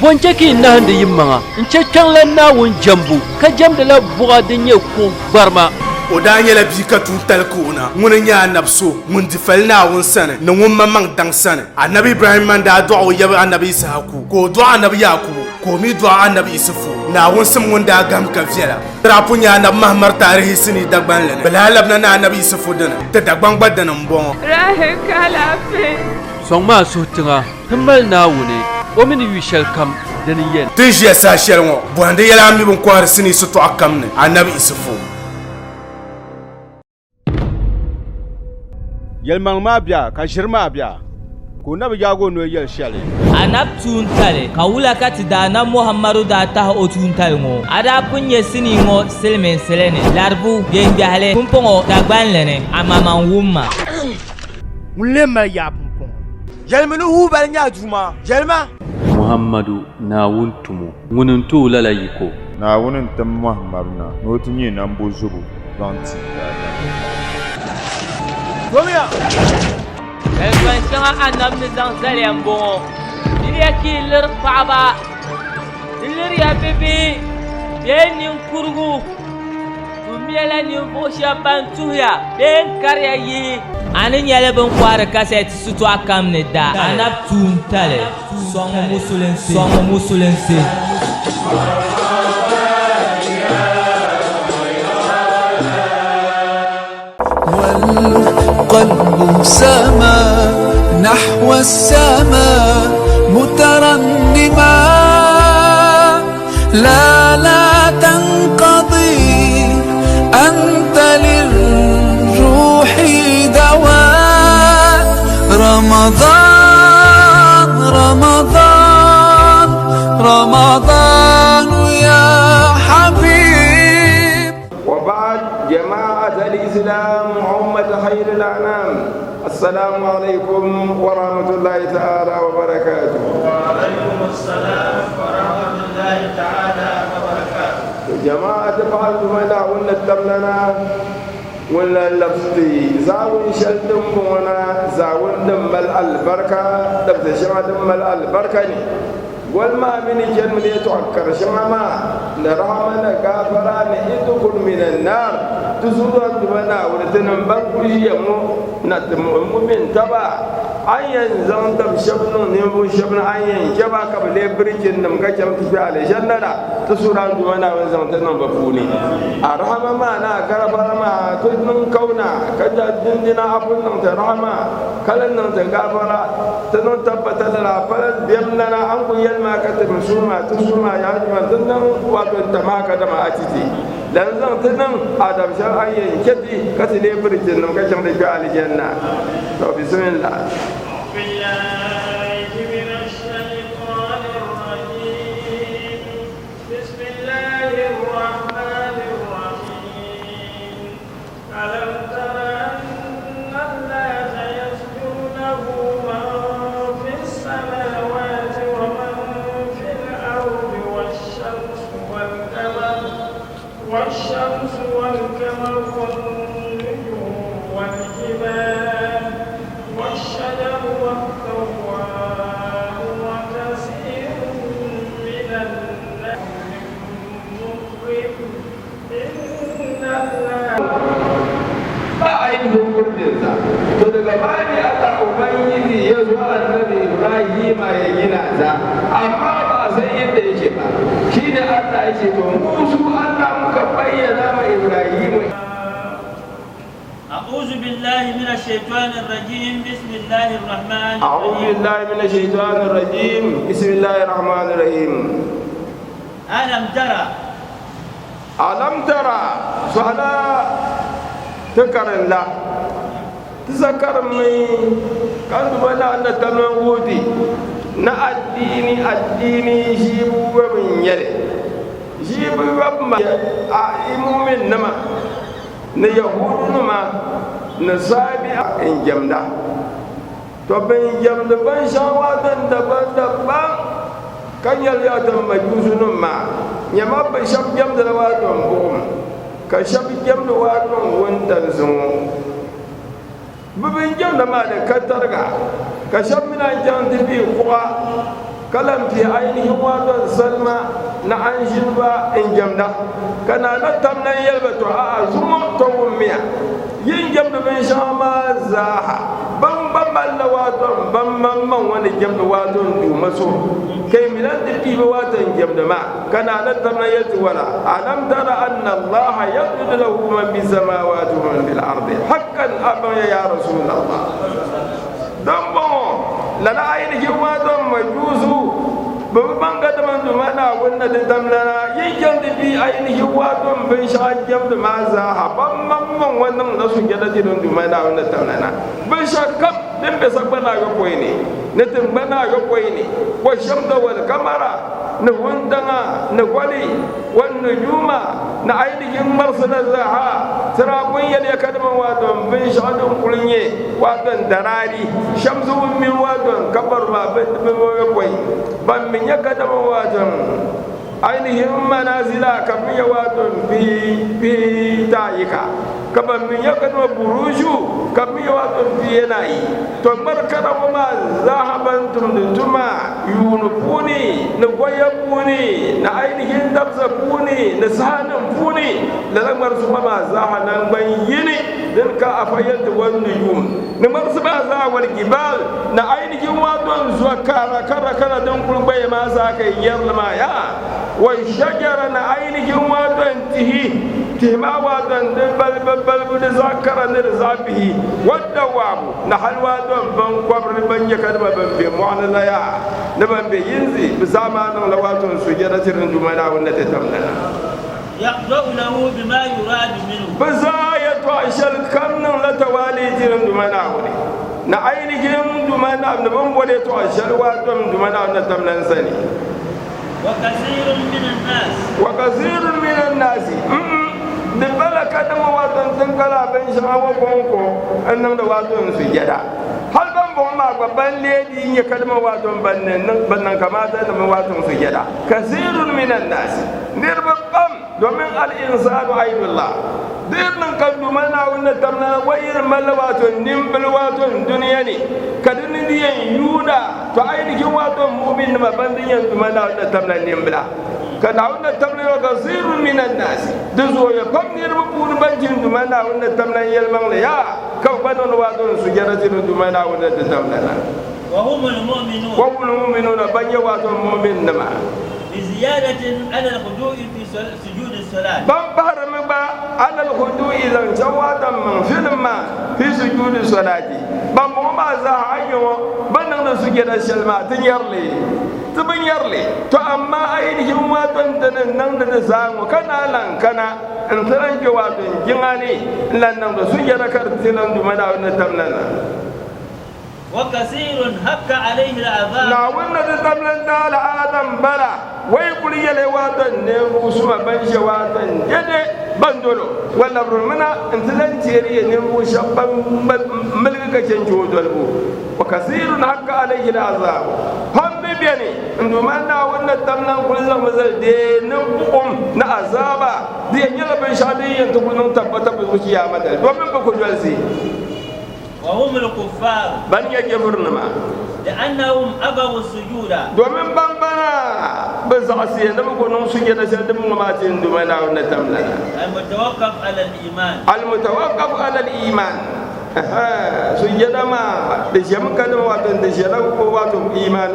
Foncheki nahande yimmanga nchekang la nawun jambu ka jamda la buga dinye ko barma o da nyɛla bia ka tuun tali kuuna ŋuni nyɛ anabi so ŋun di fali naawuni sani ni ŋun maŋ daŋ sani anabi ibrahim man daa dɔɣi o yɛbi anabi isahaku ka o dɔɣi anabi yakubu ka o mi dɔɣi anabi isufu naawuni sim ŋun daa gam ka viɛla rapu nyɛ anabi mahamar taarihi sini dagbanli ni bala labina na anabi isufu dini ti dagban gba dini n bɔŋɔ sɔŋ maa suhu tiŋa ti mali naawuni o mini yu shɛli kam dini yɛn ti ʒiya saa shɛli ŋɔ bɔhindi yɛla a mi bin kɔhiri sini sitɔɣu kam ni anabi isufu yɛlimaŋ maa bia ka ʒiri maa bia ko na bi yaagi o noli yɛli shɛli anab tuuntali ka wula ka ti daana muhammadu daa tahi o tuuntali ŋɔ a daa pun nyɛ sinii ŋɔ silimiinsili ni laribu yɛngbɛhili pumpɔŋɔ dagbanli ni a maman wumma ŋun lee mali yaa pumpɔŋɔ yɛlimi ni hubali nyɛ duuma yɛlima muhammadu naawun tumu ŋuni n tooi lala yiko naawuni n tim muhammadu na ni o ti nyɛ nambo zubu zaŋ ti Elfan shɛŋa annabi ni zaŋ zaliya n bɔŋɔ diliya ka yi liri paɣaba di liriya bibihi bee ninkurigu tu mɛla ninvuɣu shɛba ban tuhuya bee n kariya yihi a ni nyɛli bin kɔhiri kasɛti sitɔɣu kam ni da annabi tuuntali sɔŋ musulinsi والقلب سما نحو السماء مترنما لا تنقضي أنت للروح دواء رمضان رمضان رمضان يا حبيب وبعد جماعة الإسلام أمة خير الأنام السلام عليكم ورحمة الله تعالى وبركاته. وعليكم السلام ورحمة الله تعالى وبركاته. جماعة فعلت منا ولا تمننا ولا لفتي زاون شلتم بونا زاون دم البركة دم شما دم البركة والما من جنم يتوكر شماما نرحمنا غافرا ندخل من النار تزور دمنا ولتنبر كل يوم نتمؤمن تبع أين زندم شبنا نبو شبنا أين جبا قبل بريجن نمك جم تفعل جنة تزور دمنا وزندنا بفوني أرحم ما نا غافرا ما تنم كونا كذا دندنا أبونا ترحما كلنا تغافرا تنم تبتلنا فلن بيمنا أنكو ما كتب تسوما يا جماعة تنم وأنت ما كتب أتيتي لأن تنم آدم شاء أي كذي كتلي بريجن كجم رجال الجنة بسم الله. من الشيطان الرجيم بسم الله الرحمن الرحيم ألم تر أن الناس يسجدونه من في السماوات ومن والشمس والقمر والنجوم والجبال والشجر والثواب وكثير من الناس مقرب إن الله ainihin kurdinsa to daga bani Allah ubangiji ya zo annabi Ibrahim ya gina ta amma ba sai yadda yake ba shine Allah yake to mu su Allah muka bayyana ma Ibrahim. أعوذ بالله من الشيطان الرجيم بسم الله الرحمن الرحيم. أعوذ بالله من الشيطان الرجيم بسم الله الرحمن الرحيم. ألم ترى سهلا تكرن لا تذكر مي كان بنا أن تنودي نا الديني جيبوا ومن يلي جيبوا وما إمومن نما نيهود نما نسابي إن جمدا تبين جمدا بين شواتن دبا كان يلياتم مجوس نما يما بشاب جمدا واتم بوم كشاب جمدا واتم وانتن زمو ببين جمدا ما كترغا كشاب من جمدا في قوا kalam fi ainihin wato salma na an shirba in jamda kana na tamnan yalba to a zuma to miya yin jamda bin shama zaha ban balla wato ban man wani jamda wato du maso kai minan dirki ba wato jamda ma kana na tamnan yalti wala alam tara anna allah yaqdiru lahu man bis samawati wa man bil ardi haqqan abba ya rasulullah dan bon lana ainihin wato majusu babu banga da man duma na wanda da damlana yin da bi ainihin wato bin shajjam da maza haban mamman wannan da su gida jirin duma na wanda damlana bin shakab din be sabana ga koyi ne na tumbana ga koyi ne wa shamda wal kamara na wandanga na gwali wannan juma na ainihin marsalar zaha tirabun yadda kadama wato bin shadun kulnye wato darari shamsu min wato kabar ma bin koyi ban min ya kadama wato ainihin manazila kafin ya wato fi tayika kaban min ya kadama burushu kafin ya wato fi yanayi to markada ma zahaban tumdutuma yunufuni na goyabuni na ainihin dabzafuni na sahanin funi da lamar su ma zahanan ban yini din ka afayar da wani yum na marsu ba za wal gibal na ainihin wato zuwa kara don kulbaye ma za ka yarlama ya wa shajara na ainihin wato tihma wato balbal da zakara ne da zafihi wadda wabu na halwa don ban kwabri ban ya kadma ban be mu'anala ya na ban be yinzi bi zamanin lawatun su jira tirin dumana wanda ta tamnana يقرأ له بما يراد منه بزاية وعشل كم لا توالي تيرن دمنا ولي نعينهم دمنا نبم ولي توعشل واتم دمنا نتمنى سني وكثير من الناس دبلا كدم واتن تنكلا بين شما وبونكو أنهم دواتن سجدا هل بام بوما بان ليدي يكدم واتن بنن كما تدم واتن سجدا كثير من الناس نربم domin al'insanu aibullah duk nan kan dumana wannan tamna wayar malawaton nimbil waton duniya ne ka duniyan yuda to ainihin waton mu'min ma bandin yan dumana wannan tamna nimbila ka da wannan tamna ga zirun minan nas duzo ya famni rubun banjin dumana wannan tamna yalman ya ka banon waton su jara zirun dumana wannan tamna wa humul mu'minun banya waton mu'min nama بزيادة على الخضوع في سجود الصلاة. بمبهر مبا على الخضوع إذا جوادا من فيلم في سجود الصلاة. بمبما زاهيو بنن سجود الشلما تنيرلي تبنيرلي تو أما أيديهم واتن تنن تنزام كنا لان كنا انترن جواتن جناني لان سجود كرتلن دمنا ونتمننا. وكثير حق عليه العذاب. لا ونا تتمنى الآدم بلا ويقول يلي واتن نموسما بنش واتن يدي بندولو ولا برمنا انتلن تيري نموسا ملك كجنجو دولبو وكثير حق عليه العذاب هم بيبيني عندما ونا تمنى كل مزل دي نقوم نعذابا دي يلا بنشادي ينتقل نتبتا بوشيا مدل ومن بكو جلسي وهم الكفار بن يجبرنما لأنهم أبوا السجود دومن بامبنا بزعسي نبغون سجد سدم ما تندمنا ونتمنا المتوقف على الإيمان سجد ما دشم كلمة واتن دشلا واتن إيمان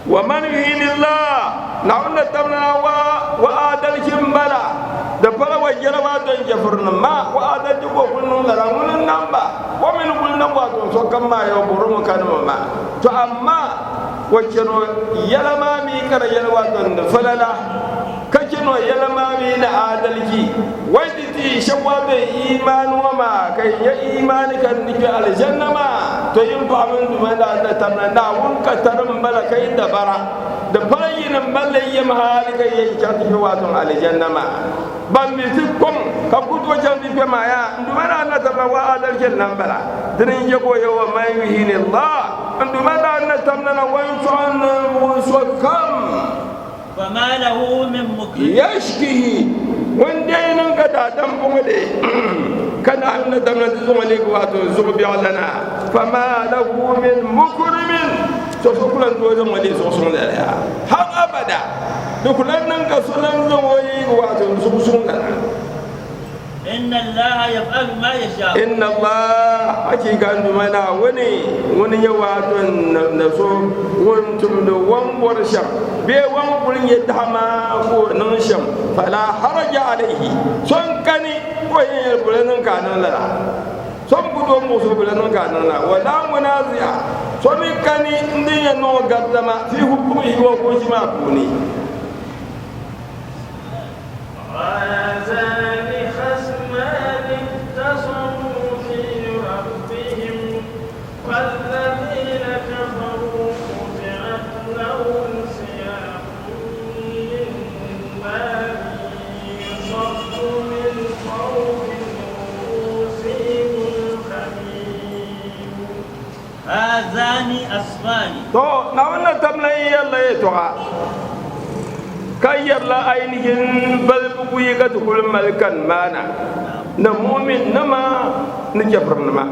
ومن يهين الله نحن نتمنا وآدل كمبلا da fara wajjara waton jafurnin ma wa adalci ko kullun laramunin nan ba wa min kullun waton so kan ma yau buru mu kan ma to amma wacce no yalama mi kara yal waton da falala kake no yalama mi na adalci wai ti shawwa be imanu ma kai ya imani kan ni aljanna ma to yin fa mun duma da tamna na wun ka tarin bala kai da bara da farayin balle yim halika yin ka ti waton aljanna ma ban mi tikkom ka kuto jandi fe maya ndumana na tamna wa adal kel nambala dinin jego yo ma yuhini allah ndumana na tamna na wa yusan wa kam fama lahu min mukrim yashkihi wanda nan ka da dan bunde kana na tamna zuwa le wato zuwa bi allana فما له من مكرم تفكرن دوزن ولي سوسون لا هم أبدا دكلن كسلن زوي واتن سوسون لا إن الله يفعل ما يشاء إن الله حقيقة منا وني يواتن نسو وانتم دوام ورشم بي وان بولين يدهما ونشم فلا حرج عليه سون كاني وين بولين كانن لا سون بدو موسو بولين كانن لا ولا منازع سون كاني ندي نو غدما في حكمه وحكمه بوني والذين كفروا قطعت لهم ثياب من نار يصب من فوق رؤوسهم الحميم هذان أصفان تو ناونا تملي يلا يتوها كير لا عينهم بل بقية كل ملكا مانا نمؤمن نما نجبر نما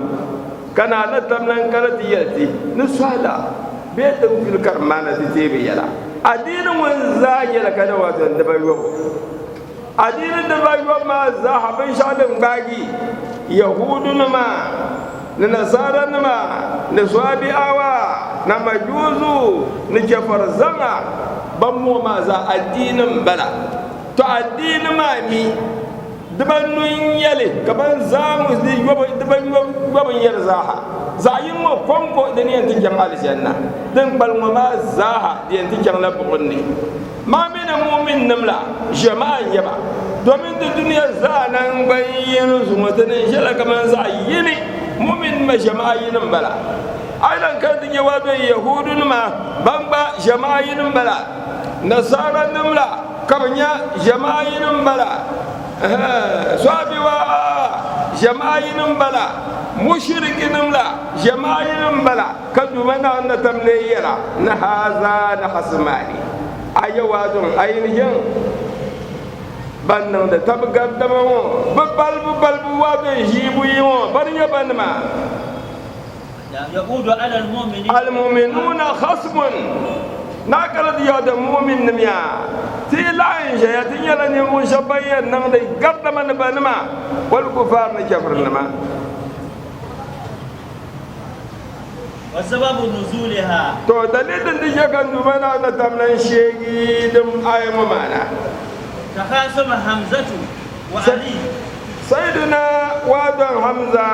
kana na tamnan kala tiyati nusala betan fil karmana titibi yala adinin mun zanya la kana wato da bayo adinin da bayo ma zahaban shalin bagi yahudun ma na nasara ma na swabi'awa na majuzu na jafarzana ban mu ma za addinin bala to addinin ma mi daban nun yale kaman zamu di daban gaban yar zaha zayin mo konko da ne yantin jan aljanna dan balma ma zaha da yantin jan labunni ma min mu'min namla jama'an yaba domin da duniya zanan bayyin su mutanen shala kaman zayini mu'min ma jama'in bala aidan kan dinye wato yahudun ma bamba jama'in bala nasara namla kabanya jama'in bala swabiwa jama'in bala mushrikin la jama'in bala kadu mana na tamleyira na haza na hasmani ayawadun ainihin bannan da tabgar da mawo babal wato jibu yiwo bariya banma يقول على المؤمنين المؤمنون خصم ناكل ديا المؤمن نميا تيلاين جياتين يلا نمو شبيا نمدي قرد من بنما والكفار نكفر نما وسبب نزولها تو دليل ديجا كان دمنا نتمنى شيء دم آية ممانا تخاصم حمزة وعلي سيدنا وادم حمزة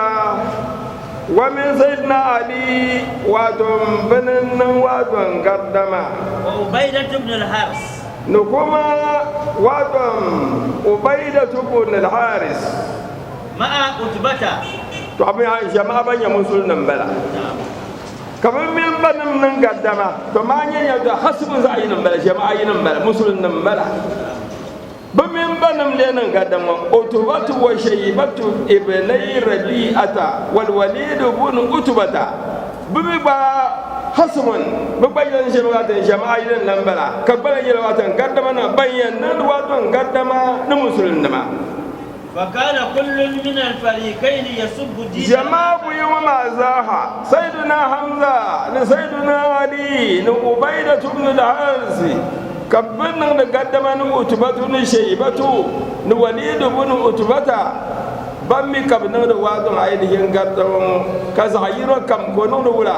ومن سيدنا علي وادم بنن وادم قدما وعبيدة بن الحارث نكما وادم عبيدة بن الحارث مع عتبة طبعا جماعة بني مسلم بلا كمان من بنم نقدما تمانيا يدا حسب زعين بلا جماعة بلا مسلم بلا بمن بنم لنا قدما عتبة وشيبة ابني ربيعة والوليد بن عتبة بمبا حسن ببين جماعة بلا كبر يلوات قدما بين نوات قدما نمسلم فكان كل من الفريقين يسب دين جماعة يوم زاها سيدنا حمزة لسيدنا علي نعبيدة بن الحارث كبرنا نقدم عتبة شيبة نوليد بن عتبة بمي كبرنا نوادم عيدهم قدم كزعير كم كونوا ولا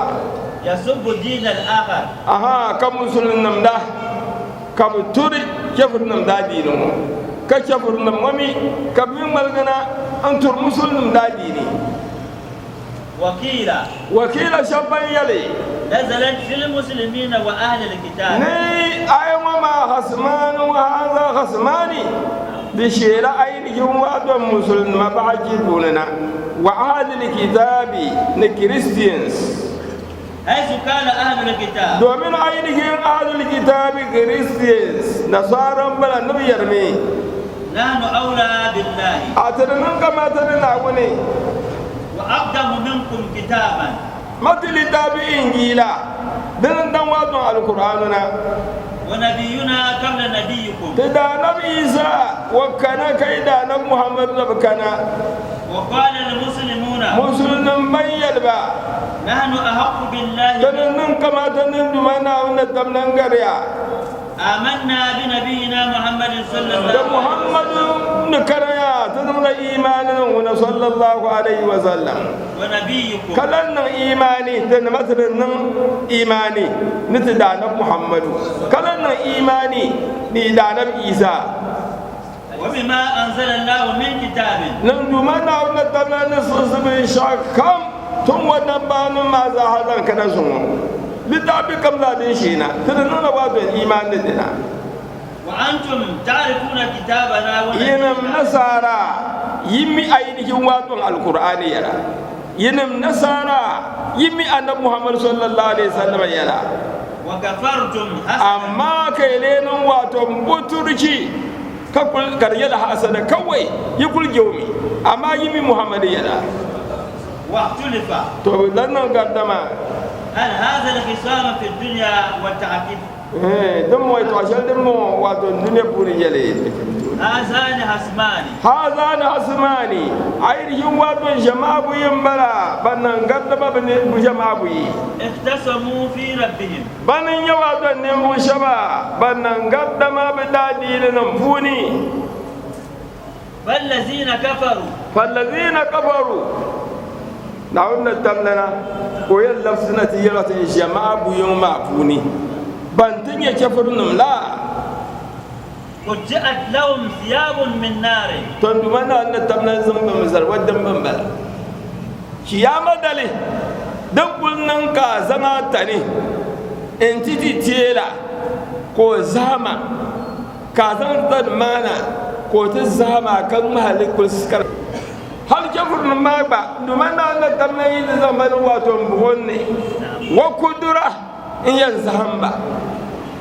يسب دين الآخر كم مسلم ده كم توري كيف نمدا دينه كشفر نمامي كبير ملغنا أنتر مسلم داديني وكيلا شبان يلي نزلت في المسلمين وأهل الكتاب ني أيما ما خصمان وهذا خصماني بشير أين جواد مسلم ما بعجبوننا وأهل الكتاب نكريستيانس حيث كان أهل الكتاب دومين أين أهل الكتاب كريستيانس نصارى بلا نبي يرمي نحن أولى بالله أترنن كما ترناوني وأقدم منكم كتابا مثل كتاب إنجيلا دلن دنواتنا القرآننا ونبينا قبل نبيكم تدا نبي عيسى وكان كيدا نبي محمد نبكنا وقال المسلمون مسلم من يلبى نحن أحق بالله تنن كما تنن دمنا ونتمنن غريا آمنا بنبينا محمد صلى الله عليه وسلم محمد نكريا تنن إيمانا صلى الله عليه وسلم ونبيكم كلنا إيماني تنمثلنا إيماني نتدانا محمد كلنا إيماني ندانا عيسى وبما أنزل الله من كتاب نندمنا ونتمنى نصص شاكم ثم ونبان ما زهدان كنزون لتعبكم لا ديشينا تنن وادو الإيمان لدينا وأنتم تعرفون كتابنا ينم نصارى يمي أيديهم واتون القرآن يرى ينم نصارى يمي أن محمد صلى الله عليه وسلم يرى وكفرتم أما كيلين واتون بطرشي كقول كريلا حسنا كوي يقول يومي أما يمي محمد يرى واختلف تو لنا قدما هل هذا الخصام في الدنيا والتعقيد دمو يتواشل دمو واتو الدنيا بوري يلي هذان حسمان عير يوم واتو جماعة يمبلا بنان قدما بنين جماعة اختصموا في ربهم بنين يواتو نمو شبا بنان قدما بدادي لنمفوني فالذين كفروا نعم نتمنى ويل لفظنا تيرة جماعة يوم معفوني بنتين يكفرون لا وجاءت لهم ثياب من نار تندمنا أن نتمنى زنب مزر ودم بمبل كياما دالي دنقل ننكا زناتني انتي تيلا كو زاما كازان تدمانا كو تزاما كان مهلك كل سكر هل كفر ما با دمنا أن نتمنى زنبال واتم بغني وكدرة إن ينزهم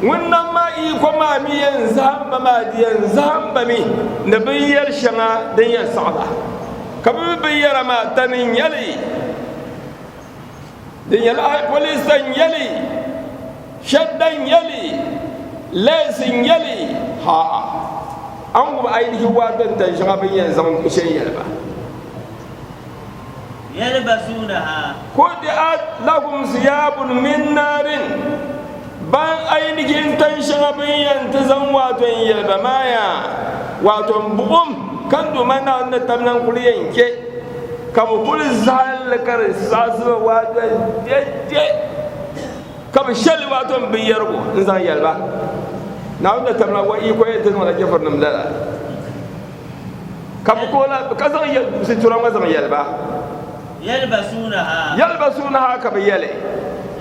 wannan ma iko ma mi yanzu hamba ma yanzu hamba mi na biyar shanga dan ya sa'ada kabi biyar ma tanin yali dan yala polisan yali shaddan yali lesin yali ha an guba ainihi wadan ta shanga biyan zaman kushen yalba yalbasunaha kudiat lahum siyabun min narin ban ainihin tanshin abin yanta zan waton yalba maya waton bukum kan domin na wanda tamnan kuri yanke kama kuri zalakar sasu waton yadda kama shali waton biyar ko in zan yalba na wanda tamnan wa iko yadda zan wada kefar namdala kama kola kasan situran wazan yalba yalbasunaha kama yale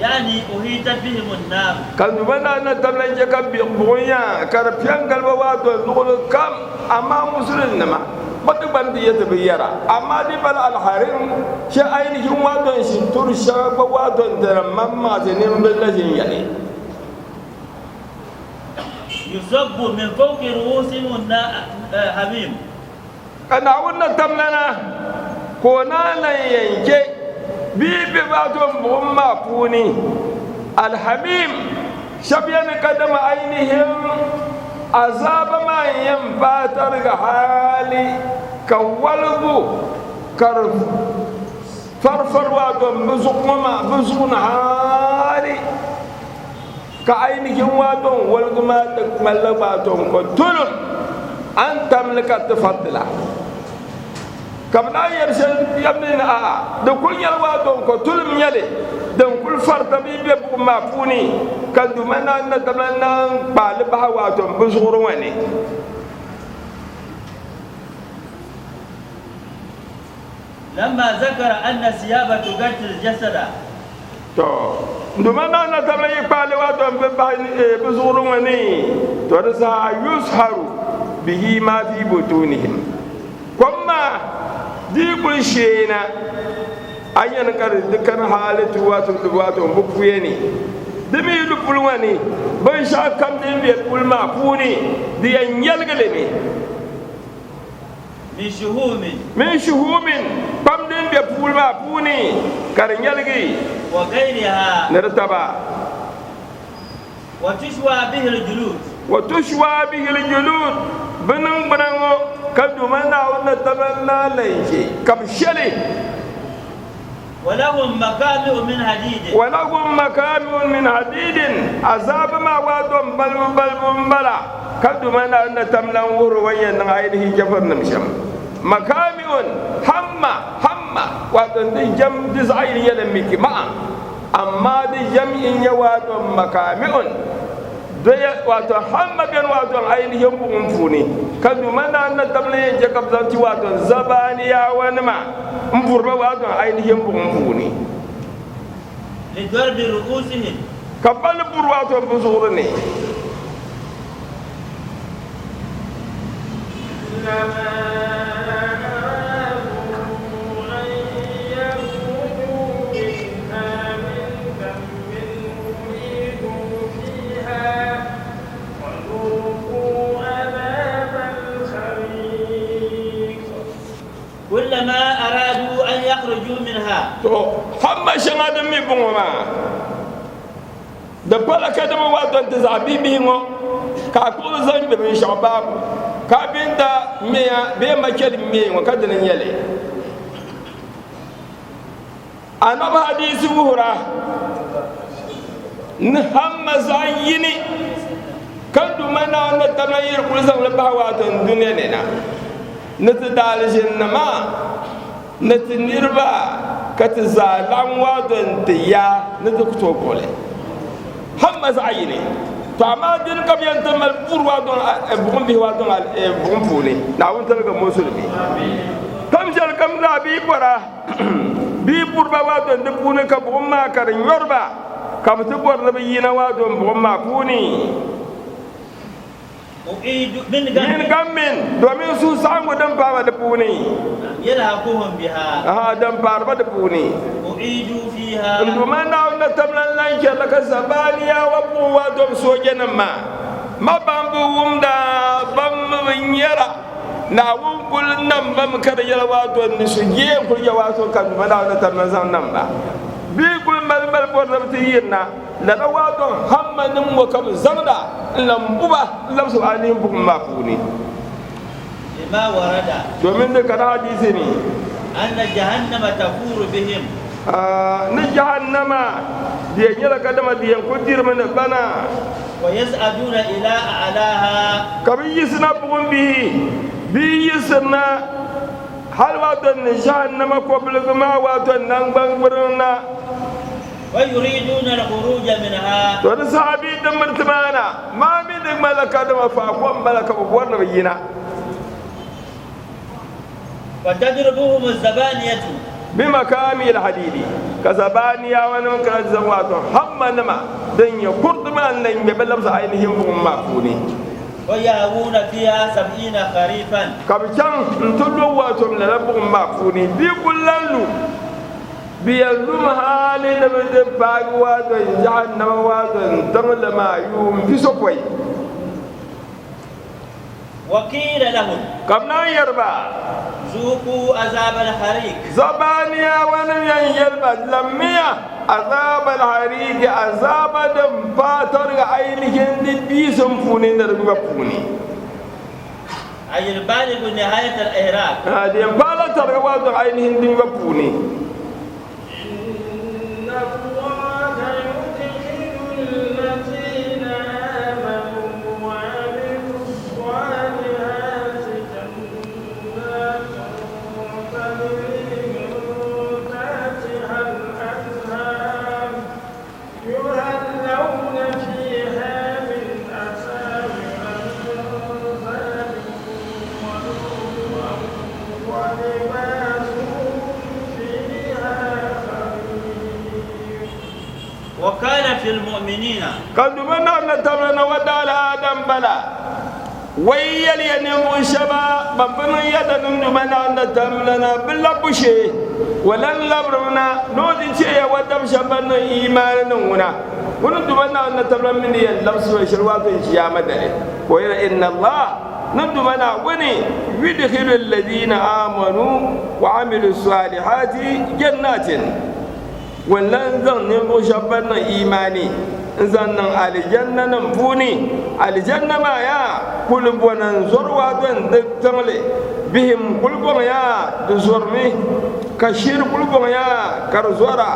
يعني أهيت بهم النار كان بنا نتمنى جكب بغيا كربيان قلبه واتو نقول كم أما مسلم نما بتبان دي يتبيرا أما دي بلا الحرم شيء أين يوم واتو شنتور شاب واتو درم مما زنيم بالله يعني يصب من فوق رؤوسهم حميم كان أقول نتمنى كونا لا ينجي bibi baton bumma puni alhamim shabiyan kadama ainihin azaba ma yan fatar ga hali kawalgu kar farfar waton buzukuna hali ka ainihin waton walguma da mallabaton ko tulun an tamlika tafaddala kabna yersel yamina a de kul yalwa don ko tulum yale dan kul farta bi be bu ma funi kan du mana na tamanna bal ba wa don buzuru wani لما ذكر أن ثيابه تغطي الجسد to du mana na tamanna bal wa don be ba buzuru wani to da yusharu bihi ma fi butunihim kuma dikul shena ayan kar dukkan halatu wato bukuye ne dimi dukul wani ban sha kam din be kulma kuni diyan yalgale ne min shuhumin kam din be kulma kuni kar yalgi wa ghayriha nartaba wa tushwa bihi al-julud binan kadu mana wannan tamanna laike kam shali ولهم مكامئ من حديد ولهم مكامئ من حديد عذاب ما وادم بل بلا كدو من أن تملا وروين غيره جفر نمشم مكامئ حما وادن جم دزعير يلمك ما أما دي جمع يوادم مكامئ doya wato hamma ben wato ainihin bugun funi kan dumana na tamle je kabzanti wato zabaniya wani ma mburba wato ainihin bugun funi li darbi ru'usihim kabal bur wato buzurni كلما أرادوا أن يخرجوا منها hamma shanga mi bungoma da pala kadama wato tazabi bingo ka ko zan be min shababu ka binda meya be maked me ngo kadana yele anaba hadisi wuhura ni hamma zayini kandu mana na tamayir kulzan la bawato dunya ne na nati dalijin nama nati nirba kati zalan wadon tiya nati kuto kole hamma zayini to amma din kam yanta mal bur wadon bugun bi wadon bugun funi na won talga musulmi kam jal kam da bi bora bi burba wadon de puni ka bugun ma kar yorba kam to bor na bi yina wadon bugun ma funi من غمين دومين سو سانغو دم بابا دبوني يلهقهم بها دم بابا دبوني أعيدوا فيها دوما ناو نتملا لانك لك زبانيا وبوا دوم سوجنا ما بامبو ومدا بام يرا ناو كل نم بام كدا يلا وادو نسجي كل جواسو كان ما ناو نتملا زان نمبا بي كل مال بور ربتينا لا وادو هم نم وكم زمدا lambuba lamsu alim bukum mafuni lima warada domin da kana hadisi ne anna jahannama tafuru bihim ni jahannama da yanyala kadama da yankun dirman bana wa yas'aduna ila a'laha kabi yisna bukum bi yisna hal wato ni jahannama ko bilguma wato nan bangbarna ويريدون الخروج منها ورسابي دمر تمانا ما من ملك دم فاقوم ملك بورنا بينا وتضربهم الزبانية بمكامي الحديد كزبانيا ونمك الزوات هم نما دنيا كرد ما لن يبلغ عينهم بهم مافوني ويهوون فيها 70 خريفا كبشان نتلو واتم لربهم مافوني بكل لو بيلوم هالي نبدأ باقوات جهنم وات تمل ما يوم في سقوي وقيل لهم كمنا يربا ذوقوا عذاب الحريق زبانيا ونم يربا لميا عذاب الحريق عذاب دم فاتر عينهم بيسم فوني نربا فوني أي البالغ نهاية الإهراق هذه بالا ترغوات عينهم دم فوني وكان في المؤمنين قد منا نتمنى ودال آدم بلا ويل ينمو شبا بمن يدن منا نتمنى بلا بشي ولن لبرنا نودي شيء ودم شبنا إيمان نونا ونتمنى نتمنى من يلبس وشروات الشيامة ويل إن الله نتمنى وني يدخل الذين آمنوا وعملوا الصالحات جنات wannan zan nemo shabban nan imani zan nan aljanna nan funi aljanna ma ya kulun bonan zorwa don duk tamale bihim kulbon ya da zormi ka shir kulbon ya kar zora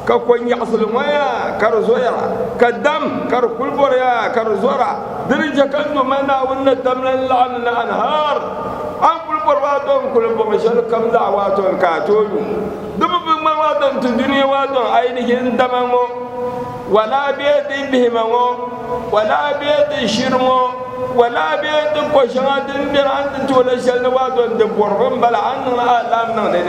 ka kon yasul maya kar zoya ka dam kar kulbon ya kar zora dirja kan do mana wannan damlan la'an anhar an kulbon wa don kulbon shal kam da waton ka toyu dubu bin ma waton tun duniya waton ainihin damango wala biyadin bihimango wala biyadin shirmo wala biyadin kwashin din biran din tola shal waton da borbin bala an na alam nan da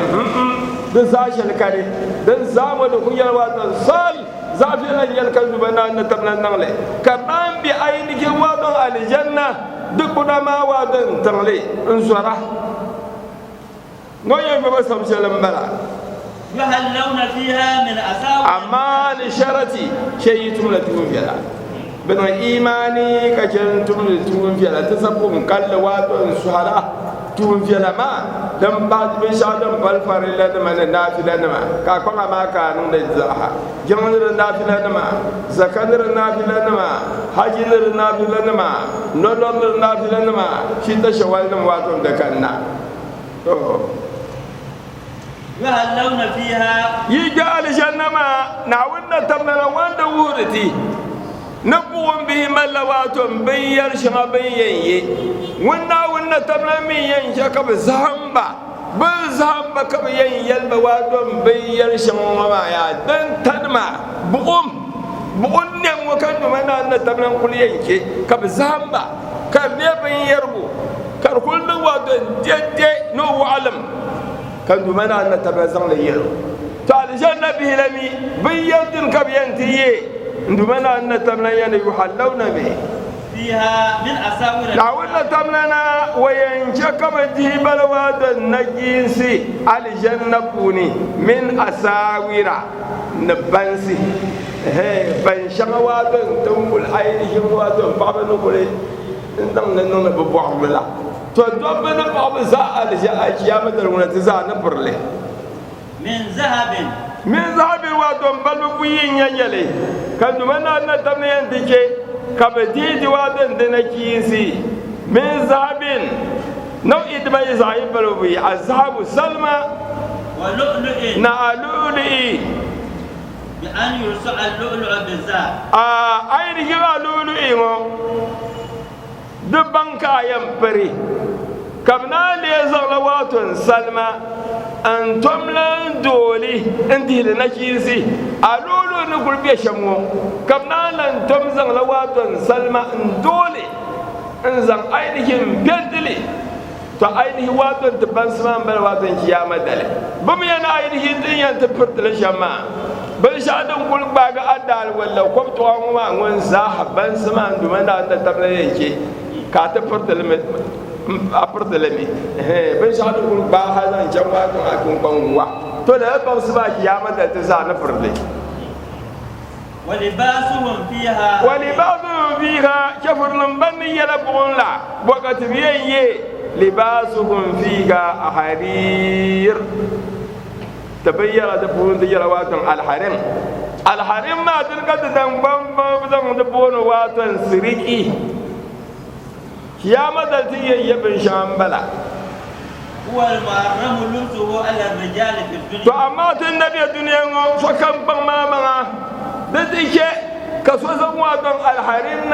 din sashal kare din zamu da kuyar waton sal zafi nan yalkan dubana na tablan nan le kaman bi ainihin waton aljanna duk kuna ma waton tarle in sura ngoyen ba samshalan bala يهلون فيها من أساور أما لشرتي شيء تملتون فيها بن إيماني كجن تملتون فيها تسبون كل واتون سهرة تون فيها ما دم بعد بشادم بالفار لنا من النافلة نما كأكون ما كانوا نجزاها جمال النافلة نما زكاة النافلة نما حج النافلة نما نور النافلة نما شيء تشوال نما واتون دكنا يهلون فيها يجعل جنما نعودنا تمنا وند ورتي نقوم به ملوات بير شغبيي ونا تمنا مين شكب زهمبا بزهمبا كبيين يلبوات بير شغما يا دن تدما بقوم نم وكان منا تمنا كل ينكي كب زهمبا كبيين يربو كل نوات جد نو علم كان دمنا أن تبازن ليلو تعال جنة به لمي بيدن كبينتي دمنا أن تمنا يحلون به فيها من أساور لعونا تمنا وينشك بده بلواد النجينسي على جنة بوني من أساور نبنسي بنشغوات تنقل عينهم واتن بابا نقول نحن ببوع بلا تدبنا بعض زائل جاء أشياء مدرونة تزان برله من ذهب وادم بلوبين يجلي كان دمنا أن تمنين تجي كبديد وادن دنكيسي من ذهب نوع إدمى زايب بلوبي الذهب سلمى ولؤلؤ نالولئ بأن يرسع اللؤلؤ بالذهب أين جاء لؤلؤ دبان كايم بري كمنا ليزغلوات سلمى أنتم لن دولي انتي لنكيسي ألولو نقول بيشمو كمنا لن تمزغ لوات سلمى دولي انزغ أينهم بيدلي تو أينه واتن تبان سمان بلواتن كيامة دلي بميان أينه دنيا تبرت لشما بلشادم كل باقة أدال ولا كبتو عموما ونزاح بان سمان دومنا أن تبنيكي كاتب فرتلمي أفرتلمي بلشادم كل باقة أدال جمعاتم أكون قوموا تولا بان سمان كيامة تزان فرتلي ولباسهم فيها كفر نبني يلبغون لا وقت بيين لباسهم فيها حرير تبين دبون دجلواتن الحريم ما تلقى دم دبون واتن سريكي يا مدلتي يبن شامبلا هو المحرم لبسه على الرجال في الدنيا فأما النبي الدنيا فكم بما دتيك كسوزن واتن الحريم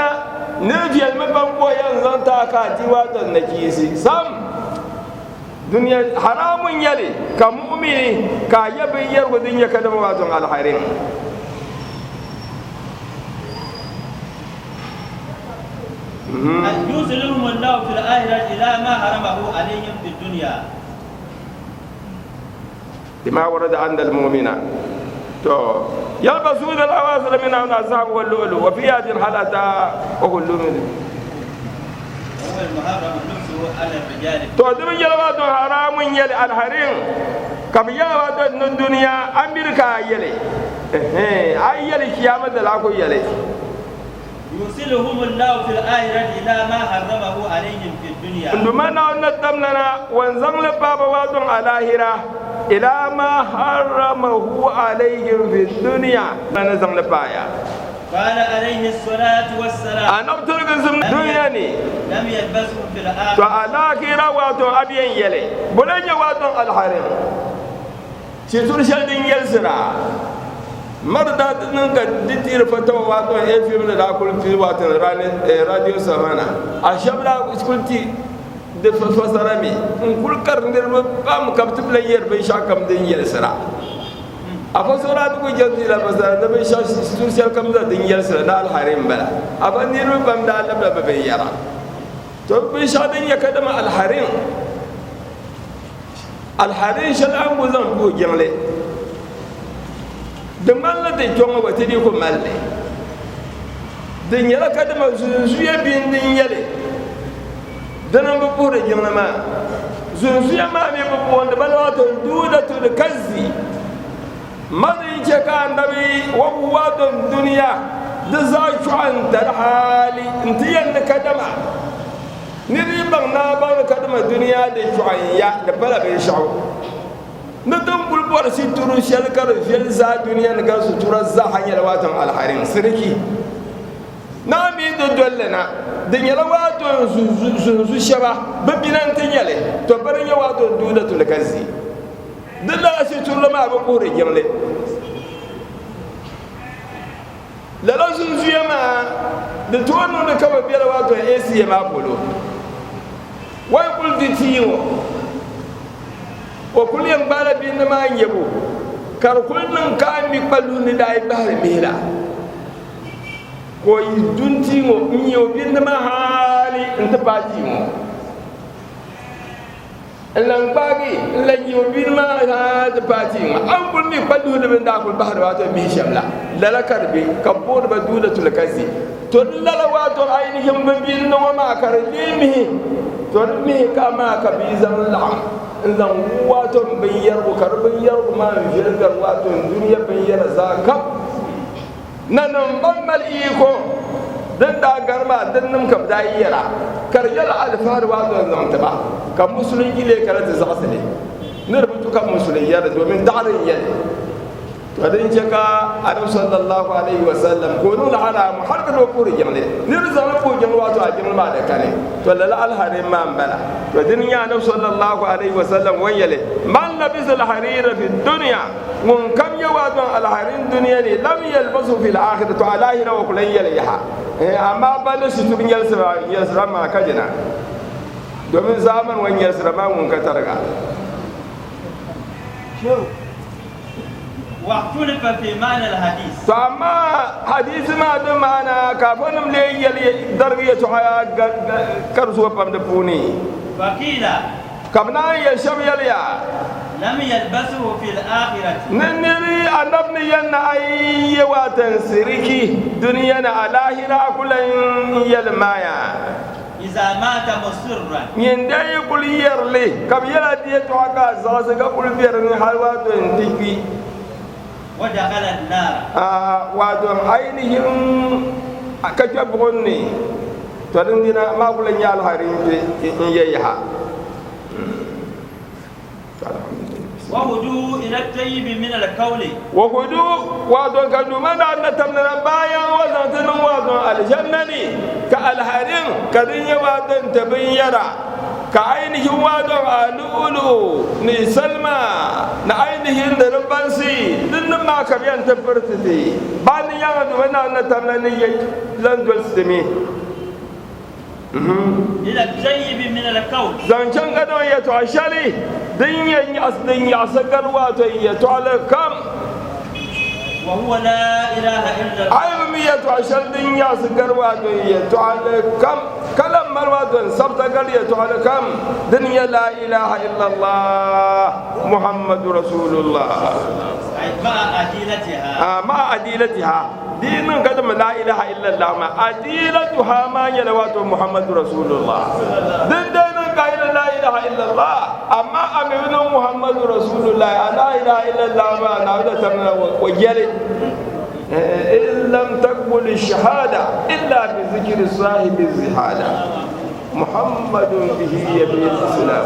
نفي المبن بوين زنتا كاتي واتن نكيسي سام دنيا حرام يلي كمؤمن كايبين يرغو دنيا كدم واتن الحريم يوصلهم الله في الآخرة إلى ما حرمه عليهم في الدنيا بما ورد عند المؤمنين يلبسون الأواصر من الذهب واللؤلؤ وفي هذه الحالة وكل من هو المحرم لبسه على الرجال دم جلوات حرام يلي الحريم كم جلوات الدنيا أمريكا يلي أي يلي كيامة دلاكو يلي يوصلهم الله في الآخرة إلى ما حرمه عليهم في الدنيا عندما نتم لنا ونزم لباب وادم الآخرة إلى ما حرمه عليهم في الدنيا نزم لبايا قال عليه الصلاة والسلام أنا بترجم دنيا ني لم يلبسوا في الآخرة فأنا كيرا واتو أبين يلي بلني واتو الحرم شتور شادين يلسرا مردا ننك ديتير فتو واتو في من الأكل في واتو راديو سمانا أشبلا سكولتي دفسرامي كل كرنير بام كابتب لير بيشاكم دين يلسرا أفسرات بوجدي لا بس هذا بيشاش سوسيال كم ذا دين يلسرا نال حريم بلا أبنير بام دال بلا ببيارا تو بيشادين يكدم الحريم الحريم شلام بوزن بوجمله دمالة تجمع وتديكم مالله دين يلا كدم زوجي بين دين يلي دنا بقول جمنا ما زوجي ما بيبقون بلواتو دودة الكزي ما يجيك النبي وقوات الدنيا دزاج عن الحالي انتي الكدمة نريبنا نابا كدمة الدنيا دي شوية دبلا بيشعو ندم بالبور سيتورو شلكر في الدنيا نقال ستورة زاحية لواتم الحريم سركي نامي دولنا دنيا لواتو زوزو شبا ببينان تنيالي تبرن يواتو دودة الكزي دلا سيتورو ما بقوري جملي للا زوزو يما دتوانو نكبا بيلا واتو ايسي يما بولو ويقول دتيو وكل يوم بالا بينا ما يبو كار كل من كان يقبلون داي بحر ميلا كوي دونتيمو ميو بينا ما حالي انت باجيمو لان باغي لا يو بينا ما هذا باجيمو ام كل مي يقبلون من داخل البحر واتو مي شملا لا كربي كبور بدوله الكزي تلا واتو عينهم بينا وما كرليمه ترمي كما كبيزن لعم إذن واتن بير وكربير وما يجرق واتن دنيا بير زاكب ننم بمال إيكو دن دا غرما دنم كبدايرا كرجل الفار واتن زمتبا كمسلم إلي كرت زغسلي نربطو كمسلم يرد ومن دار يلي فدين جكا أنو صلى الله عليه وسلم كونون على محرق الوقور جمله نرزق لكم جملات أجمل ما ذكره ولا لا الحريم ما بلا فدين يا أنو صلى الله عليه وسلم ويله من لبس الحرير في الدنيا من كم يواد الحرير الدنيا لم يلبسه في الآخرة على هنا وكل يليها أما بلش تبين يسرى ما كجنا دومين زمان وين يسرى ما منكترجع شو واختلف في معنى الحديث فما حديث ما دمانا كافنم لي يلي درجة حياة كرسوا بمدفوني فقيل كمنا يشم يليا لم يلبسه في الآخرة ننري أنبني ين أي واتن سريكي دنيانا على هنا كل يلمايا إذا مات مصرا يندي كل يرلي كم يلا ديتو حقا زاسك كل بيرني حلوات انتكي ودخل النار وادم عينهم كجبغني ترندنا ما قول نيال هارين ييها وهدوء إلى الطيب من القول وهدوء وادم كدوما أن تمنى بايا وزنتن وادم الجنة كالهارين كدين وادم تبيرا كعينه وادم اللؤلؤ نسلمى نعينه الربانسي لنما كبيان تبرتدي باني يا دونا نتمنى لن تلسمي إلى الطيب من القول زنجان قدو يتعشالي دنيا سكر واتو يتعالى كم وهو لا إله إلا الله عيب يتعشال دنيا سكر واتو يتعالى كم كلام مروات سبت قرية على كم دنيا لا إله إلا الله محمد رسول الله مع أدلتها مع أدلتها دين قدم لا إله إلا الله مع أدلتها ما يلوات محمد رسول الله دين قائل لا إله إلا الله أما أمين محمد رسول الله لا إله إلا الله ما نعود تمنى وجلد إن لم تقبل الشهادة إلا بذكر صاحب الزهادة محمد به يبين الإسلام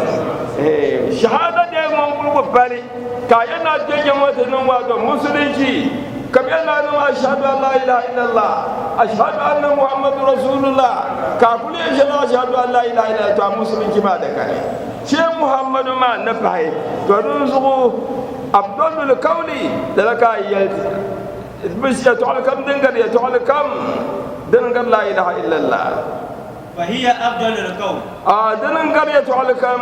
شهادة دي منقول ببالي كاينا تجمع تنوات مسلمي كبيرنا أنه أشهد أن لا إله إلا الله أشهد أن محمد رسول الله كأقول أشهد أن لا إله إلا الله مسلم كما ذكرني شيخ محمد ما نفعه ترزقه أفضل القول لك بس يتعلم كم دنقر يتعلم كم دنقر لا إله إلا الله فهي أفضل القول دنقر يتعلم كم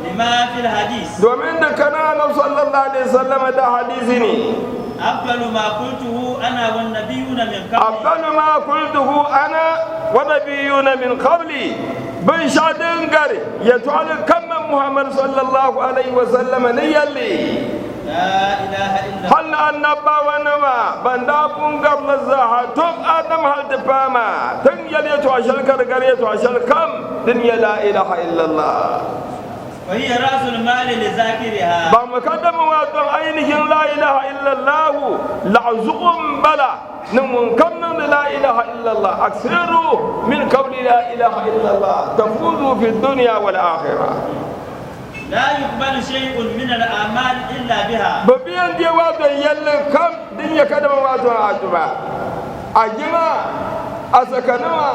لما في الحديث دومين كنا صلى الله عليه وسلم ده حديثني أفضل ما قلته أنا والنبيون من قبلي أفضل ما قلته أنا ونبيون من قبلي بن شادنقر يتعلم كم محمد صلى الله عليه وسلم نيالي لا إله إلا الله هل النبا ونما بندابون قبل الزاحة توب آدم هل تفاما تنجل يتعشل كرقر يتعشل كم دنيا لا إله إلا الله وهي رأس المال لذاكرها بمقدم واتم أينهم لا إله إلا الله لعزقهم بلا نمون كم لا إله إلا الله أكثروا من قول لا إله إلا الله تفوزوا في الدنيا والآخرة لا يقبل شيء من الأعمال إلا بها ببين دي واتم يلي كم دنيا كدم واتم عجبا أجمع أسكنما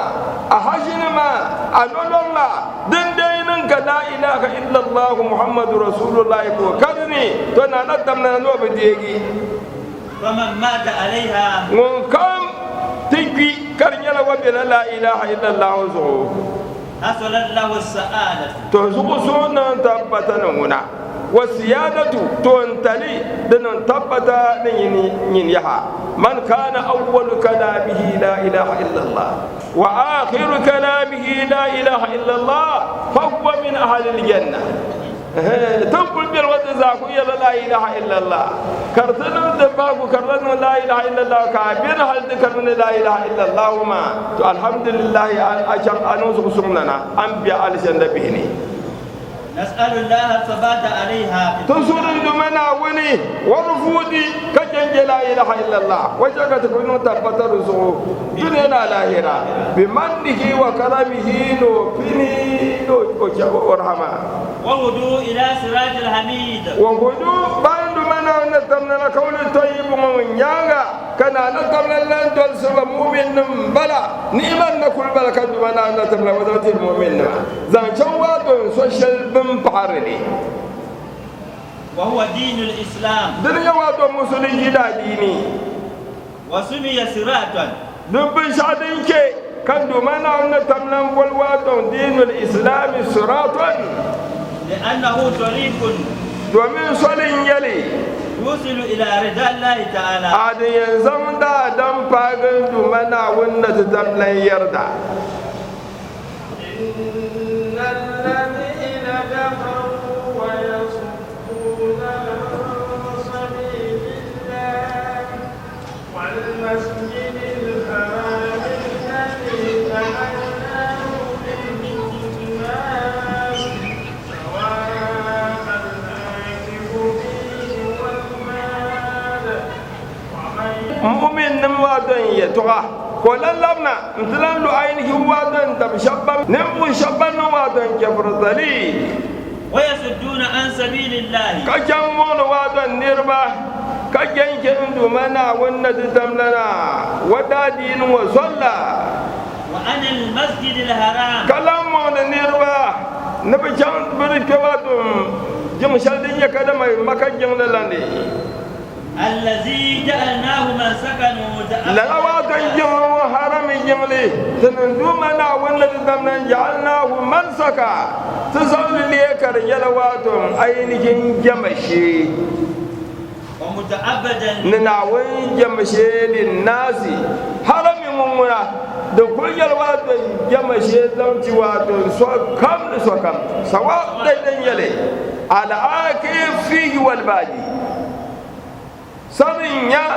أحجنما أنولولا دندين لا إله إلا الله محمد رسول الله كرني تنا نتمنى نوب ديجي ومن مات عليها وكم تجي كرني وبلا لا إله إلا الله زو حصلت له السعادة تزوج سونا تبتنا هنا والسيادة تنتلي دن تبتا نينيها من كان أول كلامه لا إله إلا الله وآخر كلامه لا إله إلا الله فهو من أهل الجنة تقول بالوقت ذاك لا إله إلا الله كرتنا دباغو كرتنا لا إله إلا الله كابير هل ذكرنا لا إله إلا الله ما الحمد لله أجر أنوزق سمنا أنبياء الجنة بهني نسأل الله الثبات عليها تنصر دمنا وني ورفودي كجنج لا إله إلا الله وجهك تكون تبتر رزقه دنيا لاهرة بمنه وكرمه نوفني ورحمة وهدوء إلى سراج الحميد وهدوء بند منا نتمنى كون طيب من ياغا كان نتمنى لن تلسل مؤمن بلا نيمان نقول بلا كد منا نتمنى وذات المؤمن زان شوات سوشيال بمبارني وهو دين الإسلام دنيا واتو مسلمين ديني وسمي سراجا دبن شادين كي كان دمنا نتمنى والواتو دين الإسلام سراطا لأنه طريق ومن صلين يلي يوصل إلى رضا الله تعالى هذا ينزم دا دم باغن دمنا ونت تملن يردا إن الذين كفروا ويصدون عن سبيل الله والمسجد الحرام الذي جعلناه للناس سواء الآكف فيه والباد مؤمن نموادن يتوغا كولا لبنا مثلا لو عينه وادن تبشبا نمو شبا وادن كفر ذلي ويصدون عن سبيل الله كجمون وادن نربا كجن كندو منا ونت تملنا ودادين وصلى وعن المسجد الحرام كلامون نربا نبجان بركواتم جمشالدين يكدم مكجن للاندي الذي جعلناه من سكنوا لا واتن جمع حرم جملي تندومنا ونت تمنا جعلناه منسكا تزول ليكر يلواتم أينهم جمشي ومتعبدا نناوين جمشي للناس حرم ممنا دكول يلواتم جمشي دمتي واتم سوكم سواء دين يلي على آكف فيه والبادي سرنيا